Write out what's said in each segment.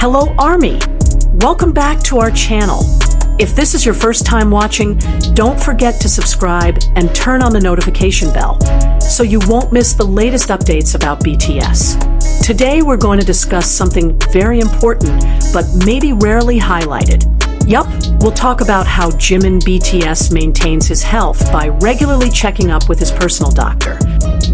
Hello Army! Welcome back to our channel. If this is your first time watching, don't forget to subscribe and turn on the notification bell so you won't miss the latest updates about BTS. Today we're going to discuss something very important but maybe rarely highlighted. Yup, we'll talk about how Jimin BTS maintains his health by regularly checking up with his personal doctor.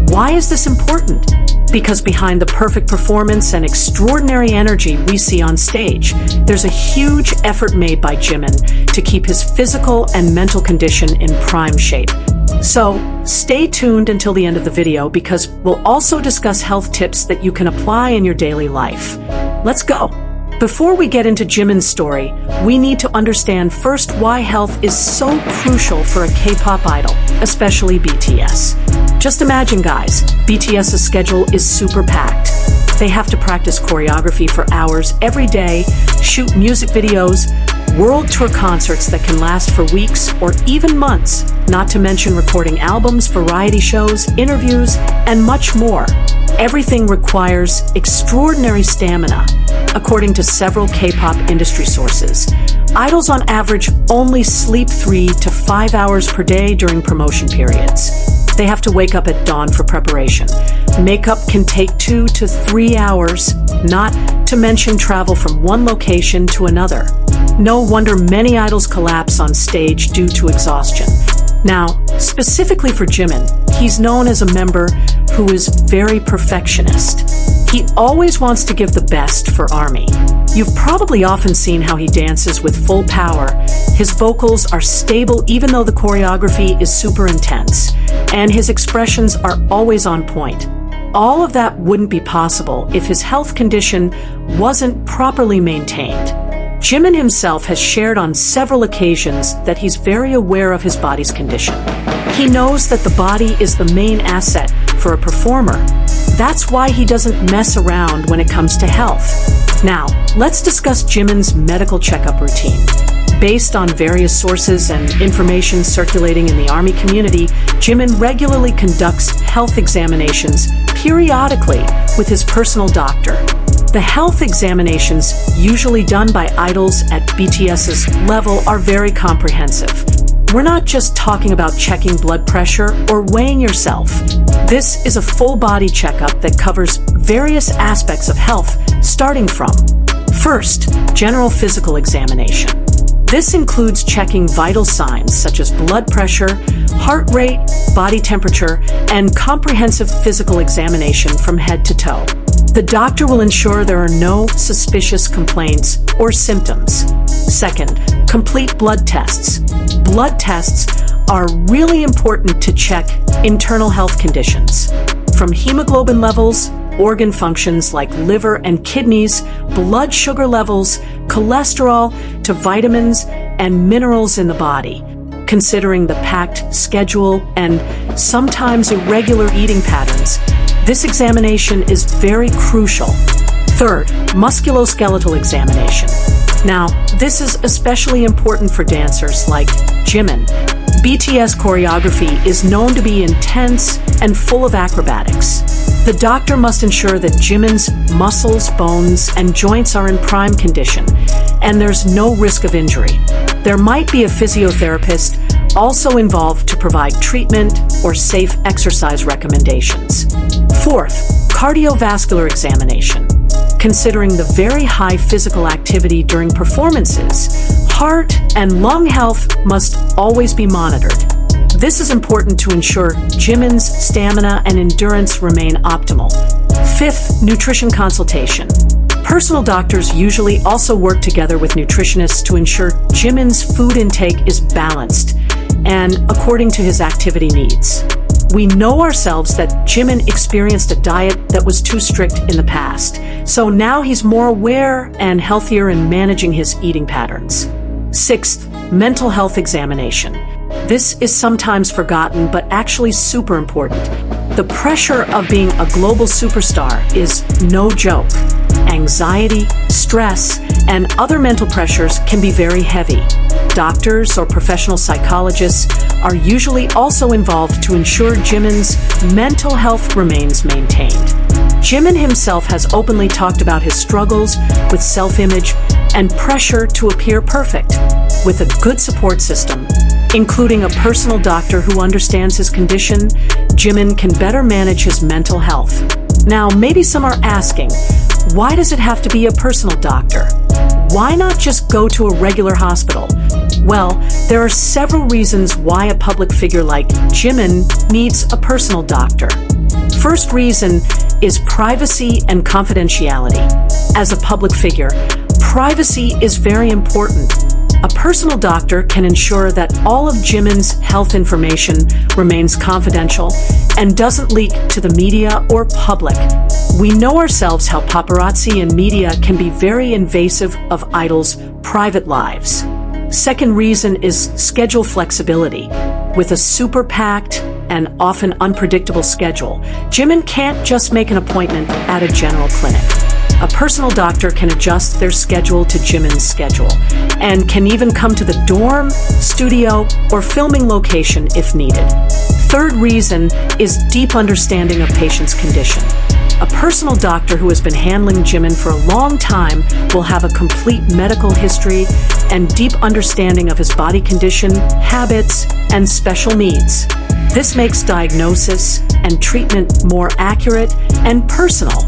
Why is this important? Because behind the perfect performance and extraordinary energy we see on stage, there's a huge effort made by Jimin to keep his physical and mental condition in prime shape. So, stay tuned until the end of the video because we'll also discuss health tips that you can apply in your daily life. Let's go! Before we get into Jimin's story, we need to understand first why health is so crucial for a K-pop idol, especially BTS. Just imagine, guys, BTS's schedule is super packed. They have to practice choreography for hours every day, shoot music videos, world tour concerts that can last for weeks or even months, not to mention recording albums, variety shows, interviews, and much more. Everything requires extraordinary stamina. According to several K-pop industry sources, idols on average only sleep 3 to 5 hours per day during promotion periods. They have to wake up at dawn for preparation. Makeup can take 2 to 3 hours, not to mention travel from one location to another. No wonder many idols collapse on stage due to exhaustion. Now, specifically for Jimin, he's known as a member who is very perfectionist. He always wants to give the best for ARMY. You've probably often seen how he dances with full power. His vocals are stable even though the choreography is super intense, and his expressions are always on point. All of that wouldn't be possible if his health condition wasn't properly maintained. Jimin himself has shared on several occasions that he's very aware of his body's condition. He knows that the body is the main asset for a performer. That's why he doesn't mess around when it comes to health. Now, let's discuss Jimin's medical checkup routine. Based on various sources and information circulating in the ARMY community, Jimin regularly conducts health examinations periodically with his personal doctor. The health examinations, usually done by idols at BTS's level, are very comprehensive. We're not just talking about checking blood pressure or weighing yourself. This is a full-body checkup that covers various aspects of health, starting from, first, general physical examination. This includes checking vital signs such as blood pressure, heart rate, body temperature, and comprehensive physical examination from head to toe. The doctor will ensure there are no suspicious complaints or symptoms. Second, complete blood tests. Blood tests are really important to check internal health conditions. From hemoglobin levels, organ functions like liver and kidneys, blood sugar levels, cholesterol, to vitamins and minerals in the body. Considering the packed schedule and sometimes irregular eating patterns, this examination is very crucial. Third, musculoskeletal examination. Now, this is especially important for dancers like Jimin. BTS choreography is known to be intense and full of acrobatics. The doctor must ensure that Jimin's muscles, bones, and joints are in prime condition, and there's no risk of injury. There might be a physiotherapist also involved to provide treatment or safe exercise recommendations. Fourth, cardiovascular examination. Considering the very high physical activity during performances, heart and lung health must always be monitored. This is important to ensure Jimin's stamina and endurance remain optimal. Fifth, nutrition consultation. Personal doctors usually also work together with nutritionists to ensure Jimin's food intake is balanced and according to his activity needs. We know ourselves that Jimin experienced a diet that was too strict in the past, so now he's more aware and healthier in managing his eating patterns. Sixth, mental health examination. This is sometimes forgotten, but actually super important. The pressure of being a global superstar is no joke. Anxiety, stress, and other mental pressures can be very heavy. Doctors or professional psychologists are usually also involved to ensure Jimin's mental health remains maintained. Jimin himself has openly talked about his struggles with self-image and pressure to appear perfect. With a good support system, including a personal doctor who understands his condition, Jimin can better manage his mental health. Now, maybe some are asking, why does it have to be a personal doctor? Why not just go to a regular hospital? Well, there are several reasons why a public figure like Jimin needs a personal doctor. First reason is privacy and confidentiality. As a public figure, privacy is very important. A personal doctor can ensure that all of Jimin's health information remains confidential and doesn't leak to the media or public. We know ourselves how paparazzi and media can be very invasive of idols' private lives. Second reason is schedule flexibility. With a super packed and often unpredictable schedule, Jimin can't just make an appointment at a general clinic. A personal doctor can adjust their schedule to Jimin's schedule and can even come to the dorm, studio, or filming location if needed. Third reason is deep understanding of patient's condition. A personal doctor who has been handling Jimin for a long time will have a complete medical history and deep understanding of his body condition, habits, and special needs. This makes diagnosis and treatment more accurate and personal.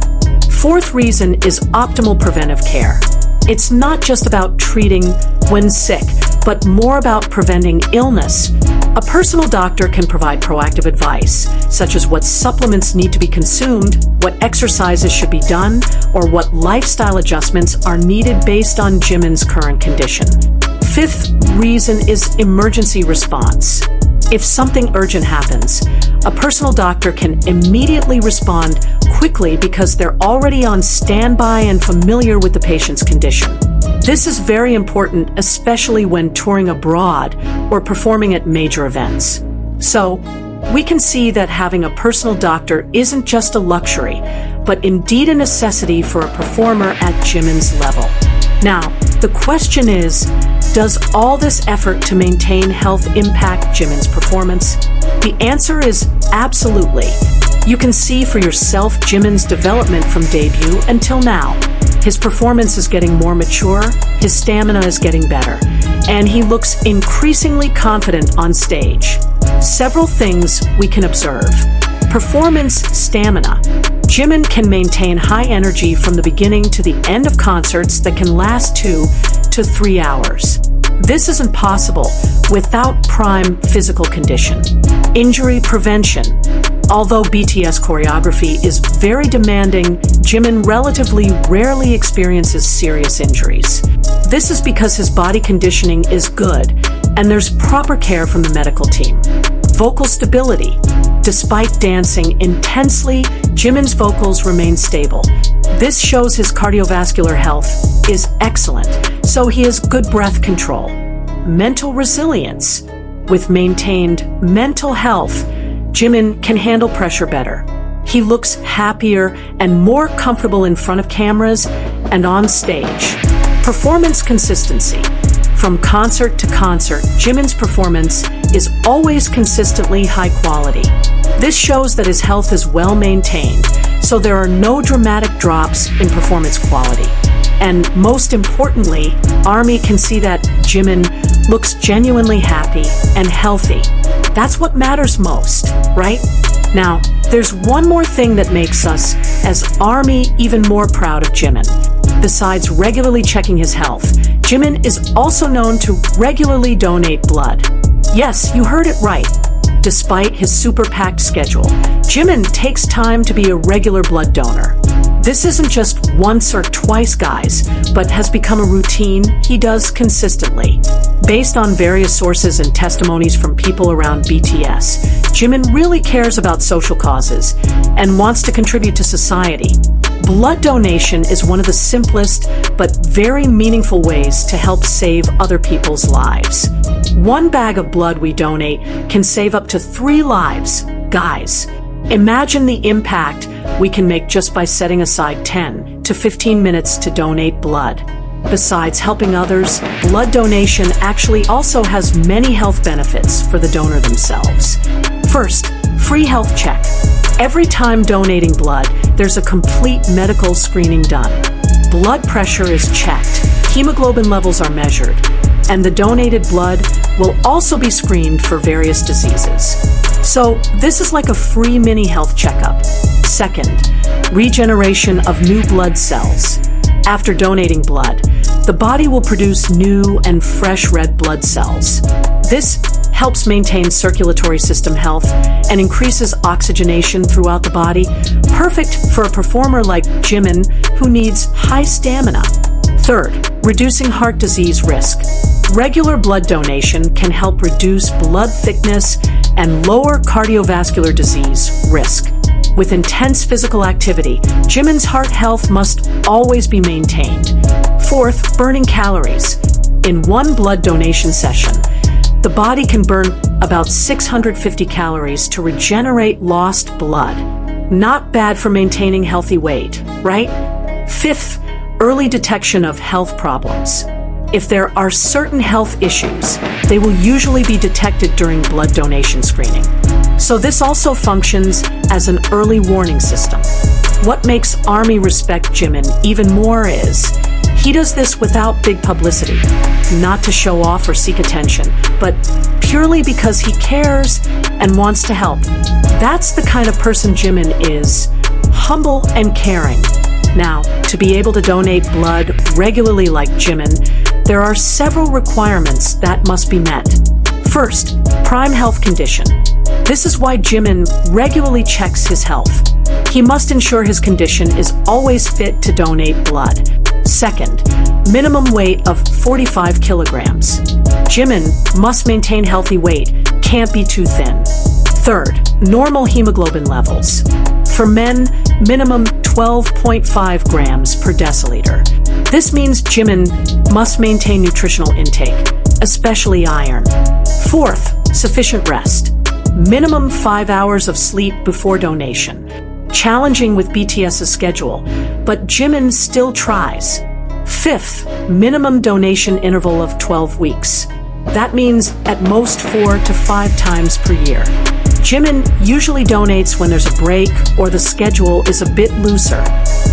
Fourth reason is optimal preventive care. It's not just about treating when sick, but more about preventing illness. A personal doctor can provide proactive advice, such as what supplements need to be consumed, what exercises should be done, or what lifestyle adjustments are needed based on Jimin's current condition. Fifth reason is emergency response. If something urgent happens, a personal doctor can immediately respond quickly because they're already on standby and familiar with the patient's condition. This is very important, especially when touring abroad or performing at major events. So, we can see that having a personal doctor isn't just a luxury, but indeed a necessity for a performer at Jimin's level. Now, the question is, does all this effort to maintain health impact Jimin's performance? The answer is absolutely. You can see for yourself Jimin's development from debut until now. His performance is getting more mature, his stamina is getting better, and he looks increasingly confident on stage. Several things we can observe. Performance stamina. Jimin can maintain high energy from the beginning to the end of concerts that can last 2 to 3 hours. This isn't possible without prime physical condition. Injury prevention. Although BTS choreography is very demanding, Jimin relatively rarely experiences serious injuries. This is because his body conditioning is good, and there's proper care from the medical team. Vocal stability. Despite dancing intensely, Jimin's vocals remain stable. This shows his cardiovascular health is excellent, so he has good breath control. Mental resilience. With maintained mental health, Jimin can handle pressure better. He looks happier and more comfortable in front of cameras and on stage. Performance consistency. From concert to concert, Jimin's performance is always consistently high quality. This shows that his health is well maintained, so there are no dramatic drops in performance quality. And most importantly, ARMY can see that Jimin looks genuinely happy and healthy. That's what matters most, right? Now, there's one more thing that makes us, as ARMY, even more proud of Jimin. Besides regularly checking his health, Jimin is also known to regularly donate blood. Yes, you heard it right. Despite his super-packed schedule, Jimin takes time to be a regular blood donor. This isn't just once or twice, guys, but has become a routine he does consistently. Based on various sources and testimonies from people around BTS, Jimin really cares about social causes and wants to contribute to society. Blood donation is one of the simplest but very meaningful ways to help save other people's lives. One bag of blood we donate can save up to 3 lives. Guys, imagine the impact we can make just by setting aside 10 to 15 minutes to donate blood. Besides helping others, blood donation actually also has many health benefits for the donor themselves. First, free health check. Every time donating blood, there's a complete medical screening done. Blood pressure is checked, hemoglobin levels are measured, and the donated blood will also be screened for various diseases. So this is like a free mini health checkup. Second, regeneration of new blood cells. After donating blood, the body will produce new and fresh red blood cells. This helps maintain circulatory system health and increases oxygenation throughout the body, perfect for a performer like Jimin who needs high stamina. Third, reducing heart disease risk. Regular blood donation can help reduce blood thickness and lower cardiovascular disease risk. With intense physical activity, Jimin's heart health must always be maintained. Fourth, burning calories. In one blood donation session, the body can burn about 650 calories to regenerate lost blood. Not bad for maintaining healthy weight, right? Fifth, early detection of health problems. If there are certain health issues, they will usually be detected during blood donation screening. So this also functions as an early warning system. What makes Army respect Jimin even more is he does this without big publicity, not to show off or seek attention, but purely because he cares and wants to help. That's the kind of person Jimin is, humble and caring. Now, to be able to donate blood regularly like Jimin, there are several requirements that must be met. First, prime health condition. This is why Jimin regularly checks his health. He must ensure his condition is always fit to donate blood. Second, minimum weight of 45 kilograms. Jimin must maintain healthy weight, can't be too thin. Third, normal hemoglobin levels. For men, minimum 12.5 grams per deciliter. This means Jimin must maintain nutritional intake, especially iron. Fourth, sufficient rest. Minimum 5 hours of sleep before donation. Challenging with BTS's schedule, but Jimin still tries. Fifth, minimum donation interval of 12 weeks. That means at most 4 to 5 times per year. Jimin usually donates when there's a break or the schedule is a bit looser.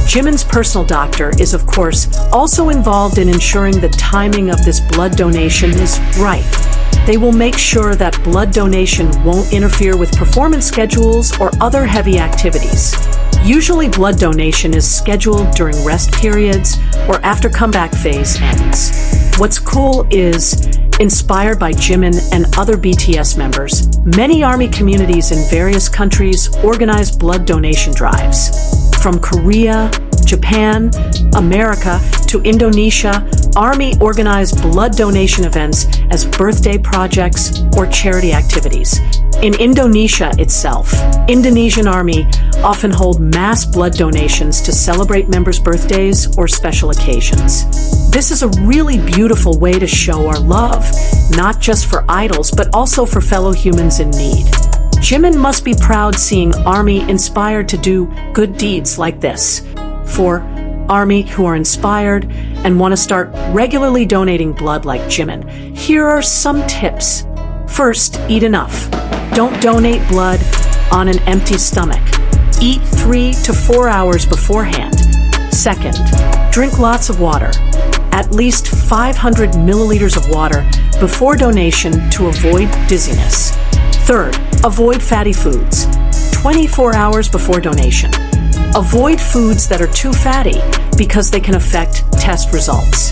Jimin's personal doctor is, of course, also involved in ensuring the timing of this blood donation is right. They will make sure that blood donation won't interfere with performance schedules or other heavy activities. Usually blood donation is scheduled during rest periods or after comeback phase ends. What's cool is, inspired by Jimin and other BTS members, many ARMY communities in various countries organize blood donation drives. From Korea, Japan, America, to Indonesia, ARMY organized blood donation events as birthday projects or charity activities. In Indonesia itself, Indonesian ARMY often hold mass blood donations to celebrate members' birthdays or special occasions. This is a really beautiful way to show our love, not just for idols, but also for fellow humans in need. Jimin must be proud seeing ARMY inspired to do good deeds like this. For ARMY who are inspired and want to start regularly donating blood like Jimin, here are some tips. First, eat enough. Don't donate blood on an empty stomach. Eat 3 to 4 hours beforehand. Second, drink lots of water. At least 500 milliliters of water before donation to avoid dizziness. Third, avoid fatty foods. 24 hours before donation. Avoid foods that are too fatty because they can affect test results.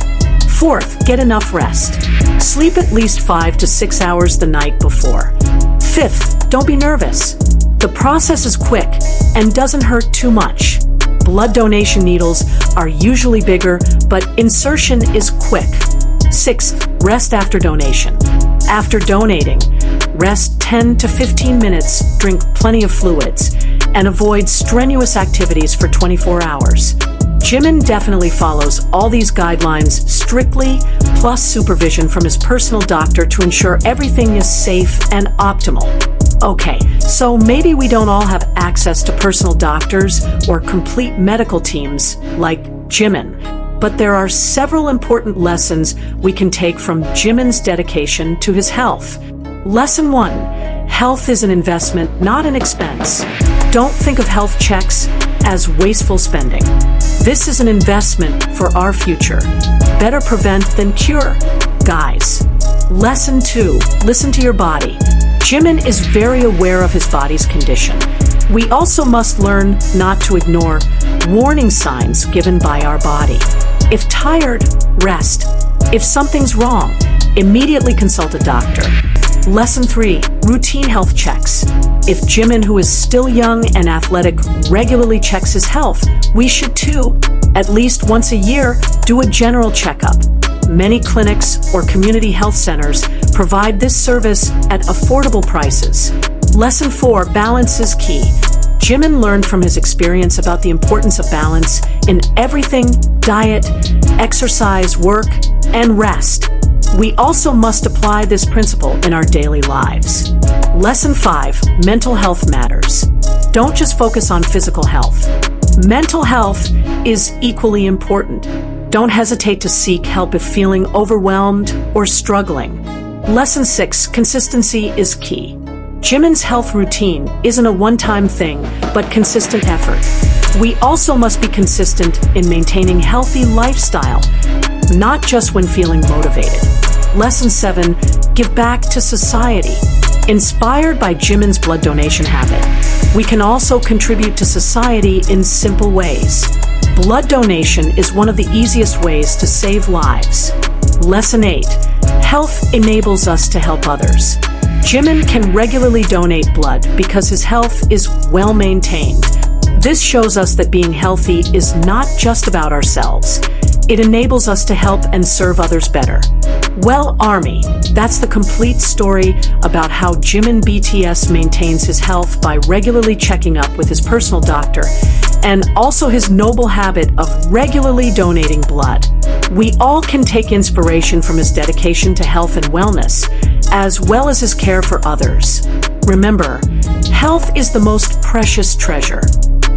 Fourth, get enough rest. Sleep at least 5 to 6 hours the night before. Fifth, don't be nervous. The process is quick and doesn't hurt too much. Blood donation needles are usually bigger, but insertion is quick. Sixth, rest after donation. After donating, rest 10 to 15 minutes, drink plenty of fluids, and avoid strenuous activities for 24 hours. Jimin definitely follows all these guidelines strictly, plus supervision from his personal doctor to ensure everything is safe and optimal. Okay, so maybe we don't all have access to personal doctors or complete medical teams like Jimin. but there are several important lessons we can take from Jimin's dedication to his health. Lesson 1. Health is an investment, not an expense. Don't think of health checks as wasteful spending. This is an investment for our future. Better prevent than cure, guys. Lesson 2. Listen to your body. Jimin is very aware of his body's condition. We also must learn not to ignore warning signs given by our body. If tired, rest. If something's wrong, immediately consult a doctor. Lesson 3. Routine health checks. If Jimin, who is still young and athletic, regularly checks his health, we should too. At least once a year, do a general checkup. Many clinics or community health centers provide this service at affordable prices. Lesson 4. Balance is key. Jimin learned from his experience about the importance of balance in everything: diet, exercise, work, and rest. We also must apply this principle in our daily lives. Lesson 5. Mental health matters. Don't just focus on physical health. Mental health is equally important. Don't hesitate to seek help if feeling overwhelmed or struggling. Lesson 6. Consistency is key. Jimin's health routine isn't a one-time thing, but consistent effort. We also must be consistent in maintaining healthy lifestyle, not just when feeling motivated. Lesson 7. Give back to society. Inspired by Jimin's blood donation habit, we can also contribute to society in simple ways. Blood donation is one of the easiest ways to save lives. Lesson 8. Health enables us to help others. Jimin can regularly donate blood because his health is well maintained. This shows us that being healthy is not just about ourselves. It enables us to help and serve others better. Well, Army, that's the complete story about how Jimin BTS maintains his health by regularly checking up with his personal doctor, and also his noble habit of regularly donating blood. We all can take inspiration from his dedication to health and wellness, as well as his care for others. Remember, health is the most precious treasure.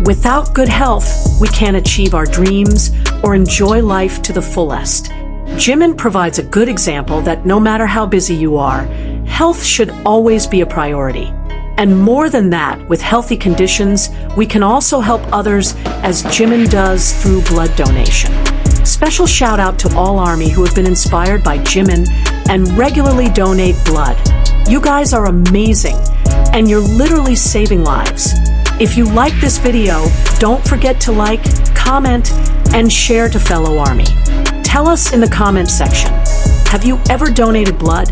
Without good health, we can't achieve our dreams or enjoy life to the fullest. Jimin provides a good example that no matter how busy you are, health should always be a priority. And more than that, with healthy conditions, we can also help others as Jimin does through blood donation. Special shout out to all Army who have been inspired by Jimin and regularly donate blood. You guys are amazing, and you're literally saving lives. If you like this video, don't forget to like, comment, and share to fellow Army. Tell us in the comment section, have you ever donated blood?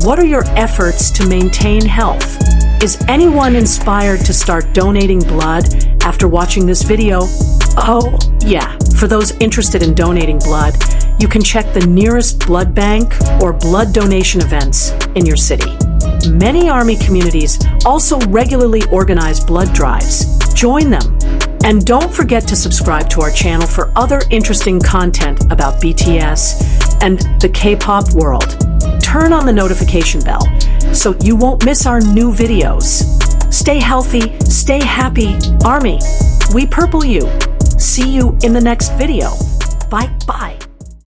What are your efforts to maintain health? Is anyone inspired to start donating blood after watching this video? Oh, yeah, for those interested in donating blood, you can check the nearest blood bank or blood donation events in your city. Many Army communities also regularly organize blood drives. Join them. And don't forget to subscribe to our channel for other interesting content about BTS and the K-pop world. Turn on the notification bell so you won't miss our new videos. Stay healthy, stay happy, Army. We purple you. See you in the next video. Bye-bye.